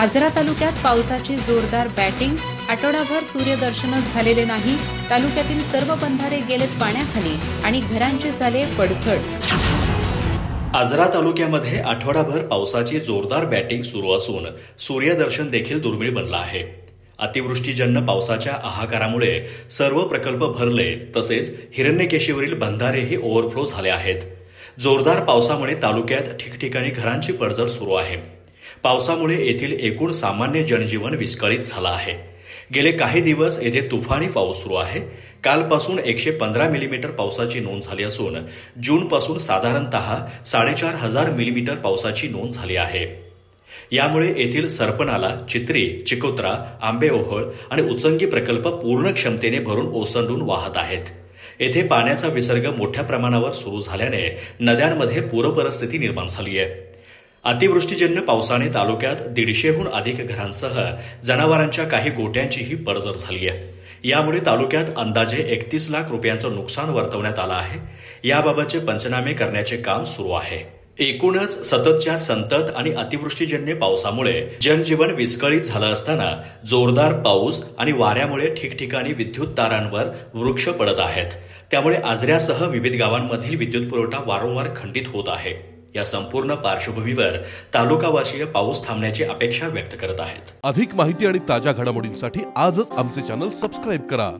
आजरा तालुक्यात पावसाची जोरदार बॅटिंग, आठवडाभर सूर्यदर्शनच झालेले नाही। तालुक्यातील सर्व बंधारे गेलेत पाण्याखाली आणि घरांचे झाले पडझड। आजरा तालुक्यामध्ये आठवडाभर पावसाची जोरदार बॅटिंग सुरू असून सूर्यदर्शन देखील दुर्मिळ बनलं आहे। अतिवृष्टीजन्य पावसाच्या हाहाकारामुळे सर्व प्रकल्प भरले, तसेच हिरण्यकेशीवरील बंधारेही ओव्हरफ्लो झाले आहेत। जोरदार पावसामुळे तालुक्यात ठिकठिकाणी घरांची पडझड सुरू आहे। पावसामुळे येथील एकूण सामान्य जनजीवन विस्कळीत झालं आहे। गेले काही दिवस येथे तुफानी पाऊस सुरू आहे। कालपासून 115 मिलीमीटर पावसाची नोंद झाली असून जूनपासून साधारणतः 4,500 मिलीमीटर पावसाची नोंद झाली आहे। यामुळे येथील सरपनाला, चित्री, चिकोत्रा, आंबेओहळ आणि उचंगी प्रकल्प पूर्ण क्षमतेने भरून ओसंडून वाहत आहेत। येथे पाण्याचा विसर्ग मोठ्या प्रमाणावर सुरू झाल्याने नद्यांमध्ये पूरपरिस्थिती निर्माण झाली आहे। अतिवृष्टीजन्य पावसाने तालुक्यात 150हून अधिक घरांसह जनावरांच्या काही गोट्यांचीही पडझड झाली आहे। यामुळे तालुक्यात अंदाजे 31 लाख रुपयांचं नुकसान वर्तवण्यात आलं आहे। याबाबतचे पंचनामे करण्याचे काम सुरू आहे। एकूणच सततच्या संतत आणि अतिवृष्टीजन्य पावसामुळे जनजीवन विस्कळीत झालं असताना जोरदार पाऊस आणि वाऱ्यामुळे ठिकठिकाणी विद्युत तारांवर वृक्ष पडत आहेत। त्यामुळे आजऱ्यासह विविध गावांमधील विद्युत पुरवठा वारंवार खंडित होत आहे। या संपूर्ण पार्श्वभूमीवर तालुकावासीय पाऊस थांबण्याची अपेक्षा व्यक्त करत आहेत। अधिक माहिती आणि ताज्या घडामोडींसाठी आजच आमचे चॅनल सबस्क्राइब करा।